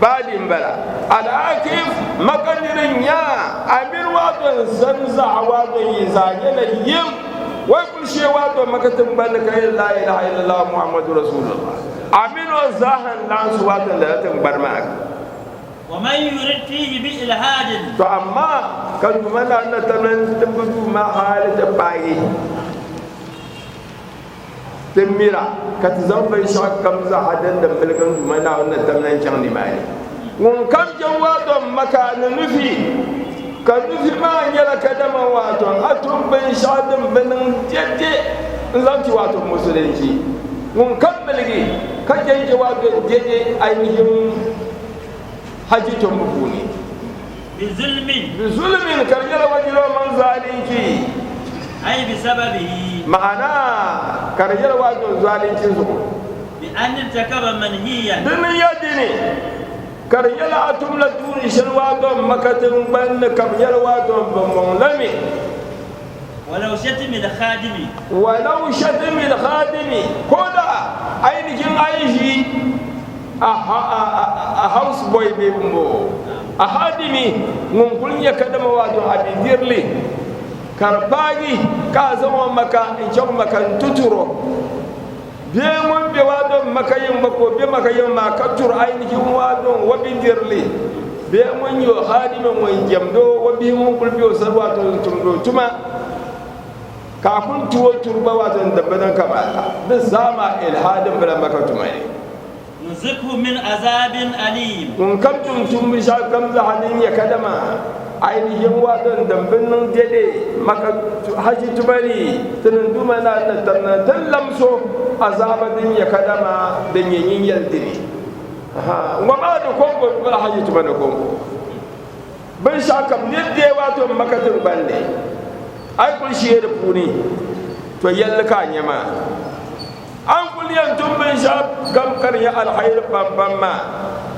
بعدين بلا العاكف مقدرنيا أمير واتن زنزع واتن يزاجل يم وكل شيء واتن مكتب بلك لا إله إلا الله محمد رسول الله أمير وزاهن لانس واتن لا تنبرمك ومن يرد فيه بإلحاد فأما كنت ملا أن تمن تبدو ما حالة باقي mira ka ti zaŋ binshaɣu kam zaɣa din bilgin duma Naawuni ni tam nan chaŋ nimaani ŋun kam jan waato maka ni nufi ka nufi maa nyɛla kadama waato a tum binshaɣu din bi niŋ dɛdɛ n zaŋ ti waato musulunci ŋun kam bilgi ka jɛnjɛ waato dɛdɛ ainihin haji tumbu puuni bizulmin ka di nyɛla wajiro man zalunci أي بسببه ma'ana ka di nyɛla waato zalunci zuɣu بأن ارتكب منهيا dini yadini ka di nyɛla a tum la tuuri shɛli waato makatin gbanni ka bi nyɛla waato bambɔŋ lami ولو شتم الخادم walau shatimi al-khadimi ko da ainihin aishi a house boy bai bumbo a hadimi ngunkun ya kadama wato abidirli karbagi ka zama maka in can makan tuturo biye mun bi wato makayin bako bi makayin ma katur ainihin wato wabidirli biye mun yo hadimin mun jamdo wabi mun kulbi sarwa to tumdo tuma kafin tuwo turba wato da badan kamala bin zama ilhadin bala maka tumai نزقه من عذاب أليم mun kam tum bi sha kam za halin ya kadama ainihin wato dambin nan dede maka haji tumari tunan duma na tan lamso azabadin ya kadama da yin yaldini wa ma da kongo bala haji tumari kongo bin sha kam yadda wato maka turbande ai kun shi da funi to yallaka nyama an kuliyan tumbin sha gamkar ya alhair bambam ma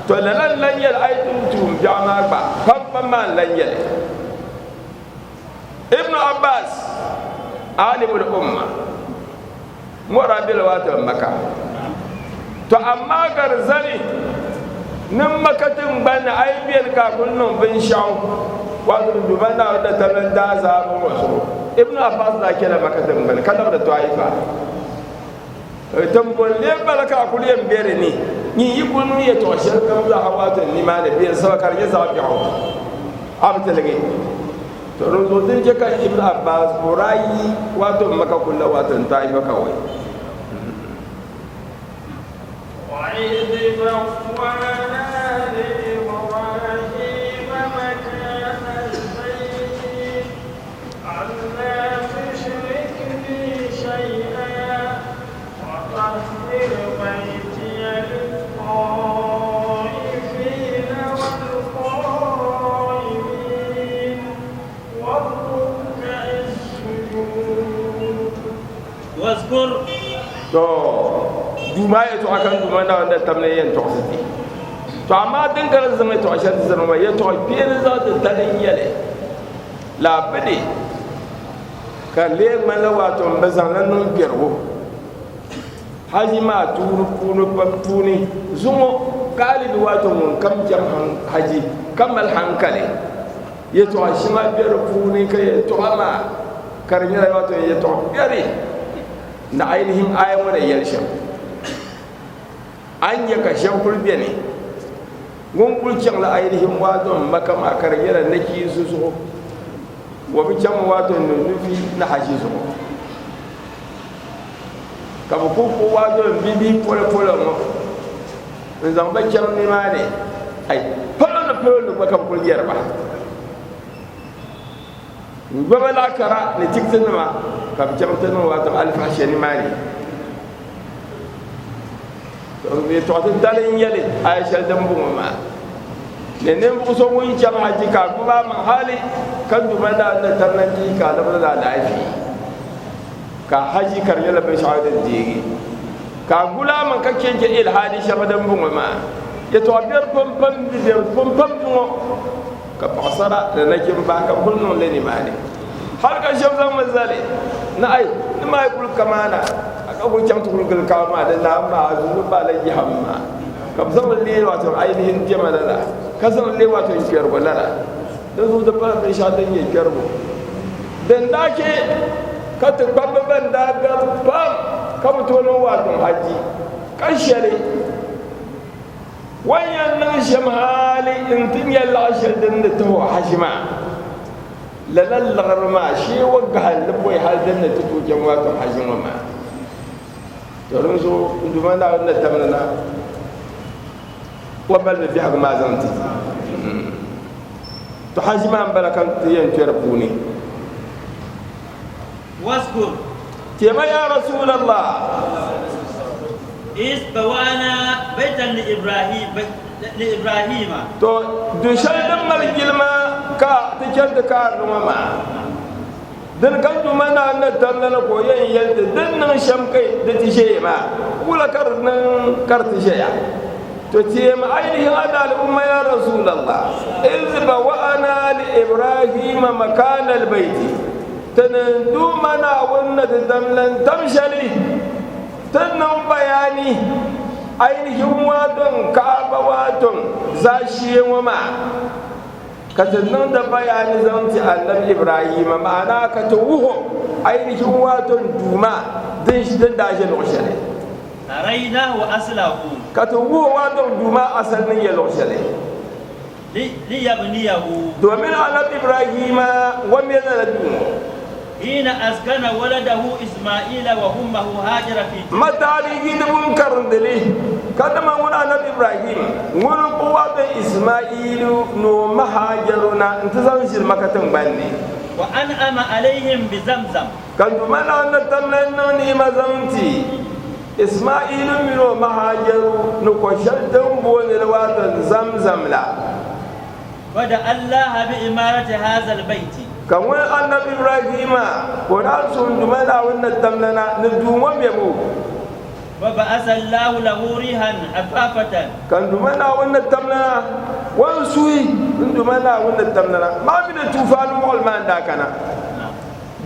to lalan lanyal ai tum jama ba bambam ma lanyal ibnu abbas alimul umma murabil wata maka to amma garzali nin makatin ban ai biyar ka kunnun bin shaw wato dubana da talan da za mu wasu ibnu abbas da kela makatin ban kadar da taifa tambolle balaka kuliyan bere ni yi kunu ya to shirkan za hawatan ni ma da biyar sabakar ya zabi hawo abtalage to rozo din je kan ibnu abbas burayi wato maka kullu wato taifa kawai وإذ بوأنا لإبراهيم مكان البيت ألا تشرك بي شيئا وطهر بيتي للطائفين والقائمين والركع السجود واذكر to duma ya to akan duma da wanda tamne yin to siti to amma dingar zama to ashan zama ya to fiye za ta tadin yale la bade ka le mala wato bazanan nun gerwo haji ma turu kunu puni zumo galibi wato mun kam jam haji kamal hankali ya to ashima biyar puni kai to ama karnya wato ya to biyari na ainihin ayan wani yarshen an yi kashen kulbiya ne gunkulcin la ainihin waton makamakar yana na ki su so wabi can waton da nufi na hashi su kama kuku waton bibi pole-pole mo in zamba can nima ne ai pole da makam kulbiyar ba gwaba lakara ne tiktin ma ka bi jamta no wato alfa sheni mari to be to tin dalin yale aisha dan bu ma ne ne bu so mun jam haji ka kuma man hali kan du banda da tarnanci ka da da lafi ka haji kar yala be shahada digi ka gula man ka kenje ilhadi shabadan bu ma ya to ber pam pam bi der pam pam ka pasara da nake ba ka kullun le ni mani har ka shabzan mazali na ai ni mai kul kamana aka bu can tukul gal kama da la ma zulu ba la hamma ka zaman le wato ainihin jamalala ka zaman le wato yiyar balala dan su da ba da sha dan yiyar mu dan dake ka ta babba ban da ga pam ka mutono wato haji kan shari wayan nan shamhali in tin yalla ashir din da to hashima lalallar ma shi wagga halin boy halin da tuto jan wato hashima ma ron so nduma na wannan tamna wa bal bi hak ma zanti to hajima barakan tiyan turbuni واذكر كما يا رسول الله إذ بوانا بيتا لإبراهيم تو دشل دم الجلما كا تجد كار ماما دن كان دوما نا تمنا كو ين يلد دن شمكي دتشي ما ولا كرن كرتشيا تو تيم ايني هذا الامه يا رسول الله إذ بوانا لإبراهيم مكان البيت تنندو منا ونت دملن تمشلي تنم بياني ainihin wadon ka'aba wadon zashiye wama ka tannan da bayani zanti annabi ibrahim ma'ana ka tawuho ainihin wadon duma din shi dan daje loshale araina wa aslahu ka tawuho wadon duma asalin ya loshale li yabniyahu domin annabi ibrahim wa me da dumo حين أسكن ولده إسماعيل وأمه هاجر في متى يجدون كرندلي كما قلنا نبي إبراهيم قلنا قوات إسماعيل نو مهاجرنا انتظر المكتم بني وأنعم عليهم بزمزم كنت منا نتمنى ما زمتي إسماعيل منو مهاجر نكشلتم بون الوات زمزم لا ودع الله بإمارة هذا البيت kan wani annabi ibrahima ko da sun duma da wannan tamlana na duma me mu wa ba'atha Allahu lahu rihan afafatan kan duma da wannan tamlana wan suyi duma da wannan tamlana ma bi da tufanu mulman da kana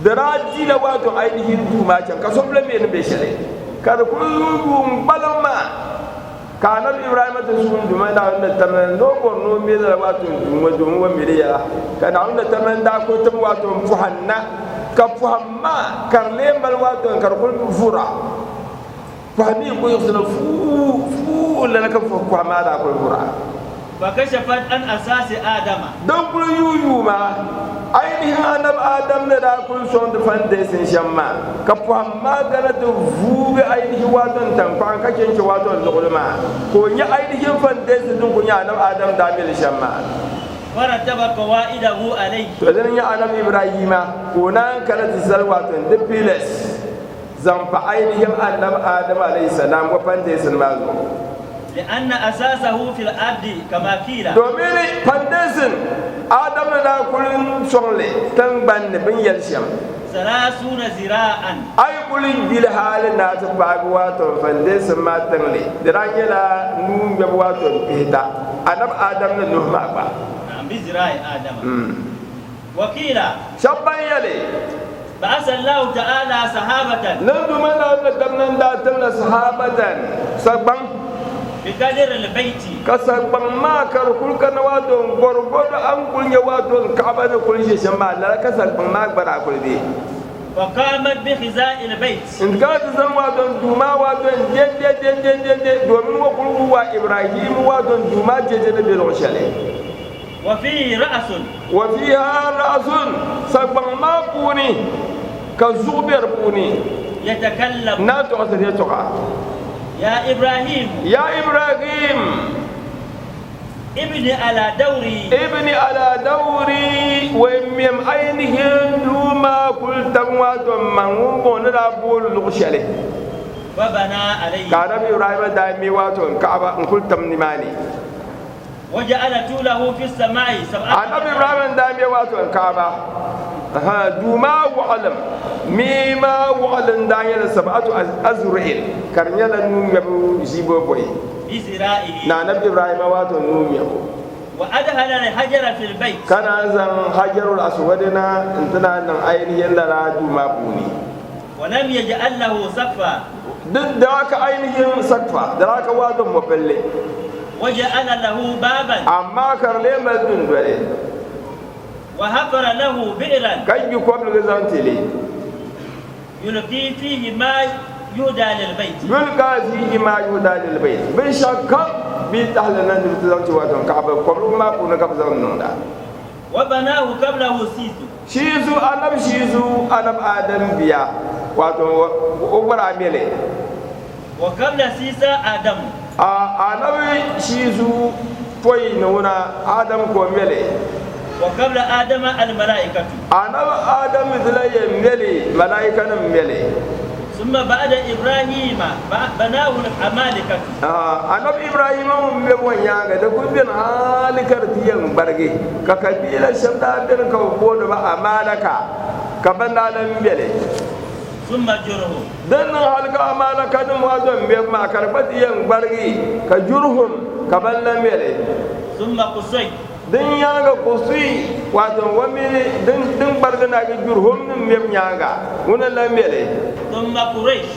daraji da wato ainihin duma can ka soble me ne be shele kar kullu balamma kanar ibrahim ta sun duma da wannan taman no ko no me da wato duma miliya kana wannan taman da ko tum wato fuhanna ka fuhamma karle bal wato karkul fura fahmi ko yusna fu la ka fuhamma da ko fura fa kashafat an asasi adama don kun yuyuma ainihin anab adam ne da kun son da fande sin shamma ka fuhamma gana da vuga ainihin waton tamfan kake ki waton zulma ko nya ainihin fande sin dun kun ya anab adam da mil shamma warataba qawaidahu alayhi to dan ya anab ibrahima ko nan kala tisal waton da piles zamfa ainihin anab adam alayhi salam wa fande sin mazo لأن أساسه في الأرض كما قيل. دوميني فاندسن آدم لا كلن شغله تنبان بن يلشم. 30 ذراعا. أي كلن بيل حال ناس باقواتو فاندسن ما تنلي. دراجة لا نوم بواتو بيتا. أنا آدم نوح ما با. نعم بذراع آدم. وقيل. شبان يلي. بعث الله تعالى صحابة. نندم لا ندمنا داتنا صحابة. سبان. بقدر البيت كسبن ما كركل كنواتون غرغد ان كل يواتون كعبه كل شيء شمال لا كسبن ما برا كل دي وقامت بخزاء البيت ان كانت زمواتون دوما واتون دين دومن وكل هو ابراهيم واتون دوما ججن بيروشله وفيه رأس وفيها رأس سبن ما بوني كزوبر بوني يتكلم ناتو اسريتوكا يا إبراهيم يا إبراهيم ابني على دوري ابني على دوري ومم عينه دوما كل تموات من بونا بول لغشله وبنى عليه كان إبراهيم دائما واتون كعبة كل تمنماني وجعل طوله في السماء 7 أنا إبراهيم دائما واتون كعبة دوما وعلم ميما وعلم دانيال 7 أزرعين كرنيالا نوم يبو جيبو بوي بزرائه نبي إبراهيم واتون نوم يبو وأدخل الحجر في البيت كان زن حجر الأسودنا انتنا أن عينه لا دوما بوني ولم يجعل له سقفا ضد ذاك عينه سقفا ذاك وادم مبلي وجعل له بابا أما كرلي مدن بلي وحفر له بئرا كي يقوم لغزانتلي يلقي فيه ما يهدى للبيت يلقى فيه ما يهدى للبيت بشكل بيتحلنا نبتزانتي واتون كعبة قبل ما كنا كبزان نوندا وبناه قبله سيسو شيزو أنب آدم بيا واتون أبرا ميلي وقبل سيسا آدم anabi shizu foi nuna adam ko mele وقبل آدم الملائكة anabi adam zulaye mele malaika nan mele ثم بعد إبراهيم بناه العمالقة anabi ibrahim mun be wanya ga da kubin halikar tiyan barge ka kabila shabda bin ka bodo ba amalaka ka banda nan mele ثم جرهم dan halka amalaka dum wadon be ma karbat tiyan barge ka jurhum ka banda mele ثم قصي din yaga kusui wato wami din bargana ga jurhum nin mem nyaga wona la mele ثم قريش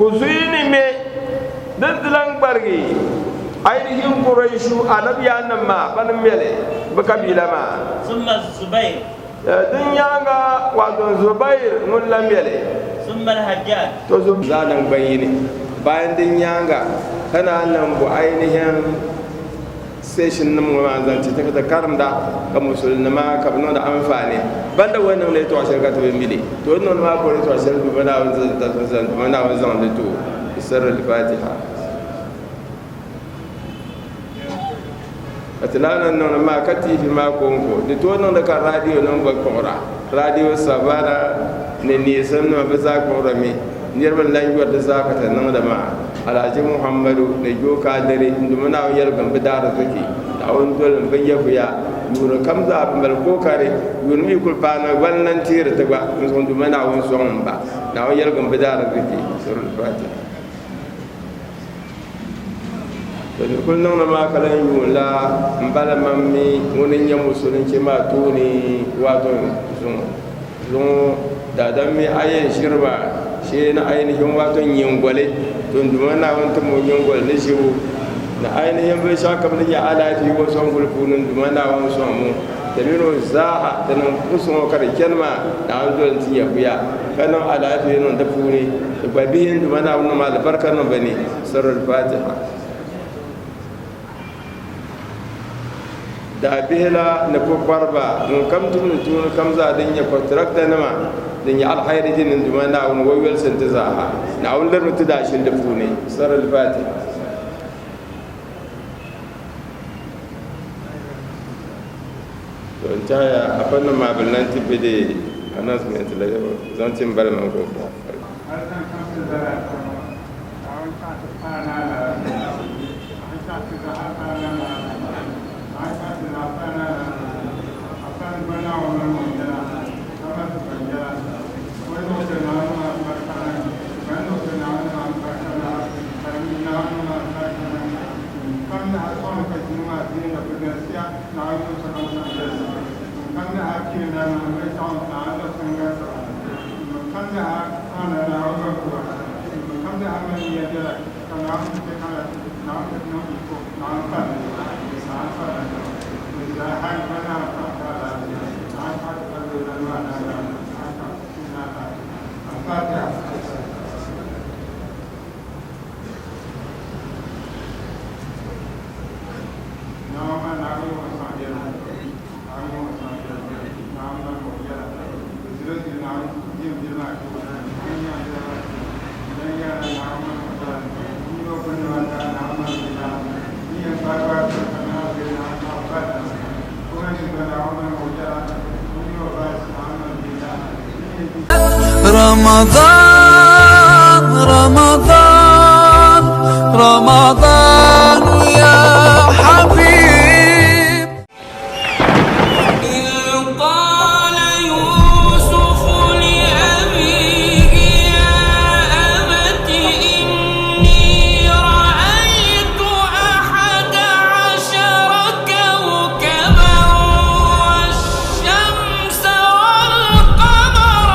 kusui ni me din dilang bargi ainihin quraishu anabiya nan ma ban mele ba kabila ma ثم الزبير din yaga wato zubair mun la mele ثم الحجاج to zu zanan bayini bayan din yaga kana nan bu ainihin session nan mu ma zan ci ta karamda ga musulma ka bano da amfani banda wannan ne to a shirka to mili to wannan ma ko to a shirka bana wannan da zan bana wannan da to sirrul fatiha atlana nan ma kati fi ma konko de to nan da ka radio nan ba kora radio sabara ne ne san no ba za ko rame nirban languwar da zakata nan da ma alhaji muhammadu da joka dare inda muna yar gambe da take da wani dole ban ya buya yuro kam za a bal ko kare yuro mi kul pana wannan tira ta ba mun son duma na wani son ba na wani yar gambe da take surul fatiha to kullun na ma kalan yula mbala mammi wonin ya musulunci ma tuni wato zun da dan mi ayen shirba shi na ainihin wato yingwale tun duma na wanta mun yingwale ne shi na ainihin bai sha kamar ya alafi wasu gulfunin duma na wani son mu da mino za'a da nan kusan kar kelma da an zo tin ya buya kanan alafi nan da fune da babihin duma na wani mal barkan nan bane sirrul fatiha da bihla na ko barba mun kam tun kam za din ya contract da nama din ya alkhairi din duma na wani waywal santa zaha na wani mutu da shin da fune sirrul fatiha don taya a fannin maballan tibi da announcement da zancin balman gobe رمضان رمضان رمضان يا حبيب إذ قال يوسف لأبيه يا أبت إني رأيت 11 كوكبا والشمس والقمر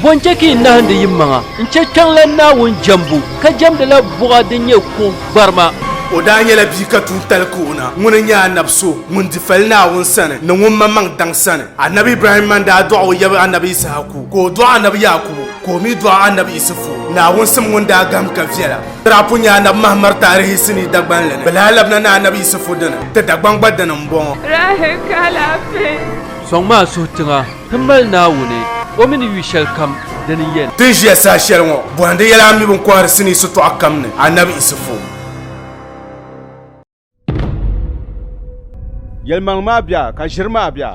Bonjeki na handa yimmanga nche changla na won jambu ka jamda la buga dinye ko barma o da nyela bi ka tun talkuna mun nya nabso mun di falna won sana na won mamang dang sana annabi ibrahim man da du'a ya annabi isaku ko du'a annabi yakubu ko mi du'a annabi isufu na won sam won da gam ka fiala trapunya na mahmar tarihi sini dagban lene balalabna na annabi isufu dana ta dagban badana mbon rahe kala fe Song maa suhu tiŋa ti mali Naawuni o mini yu shɛli kam dini yɛn. Tin ʒiya saa shɛli ŋɔ bɔhindi yɛla mi bin kɔhiri sini sitɔɣu kam ni Annabi Isufu. Yɛlimaŋ maa bɛa ka ʒiri maa bɛa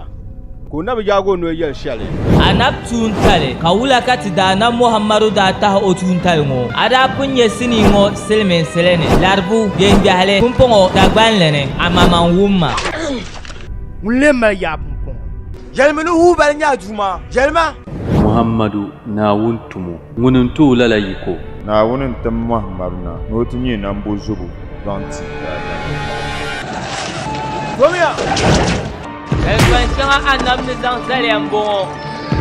ka o na bi yaagi o noli yɛli shɛli. Anab tuuntali ka wula ka ti daana Muhammadu daa tahi o tuuntali ŋɔ a daa pun nyɛ sini ŋɔ silimiinsili ni laribu deembiɛhili pumpɔŋɔ Dagbanli ni a maman wumma. Ŋun lee mali yaa pumpɔŋɔ. Yɛlimi ni huu bali nyaa duuma. Yɛlima. Muhammadu Naawuni tumo ŋuni n tooi lala yiko. Naawuni n tim Muhammadu na ni o ti nyɛ nambo zubu zaŋ ti. Yɛltɔn shɛŋa Annabi ni zaŋ zali n bɔŋɔ.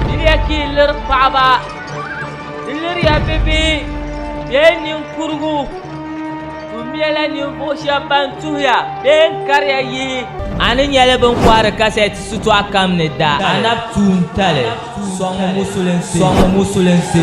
Diliya ka yi liri paɣaba. Di liriya bibihi bee ninkurigu. Tu mɛla ninvuɣu shɛba ban tuhiya bee n kariya yihi. A ni nyɛla bin kɔhiri kasɛti sitɔɣu kam ni da. Annabi tuuntali sɔŋ musulinsi.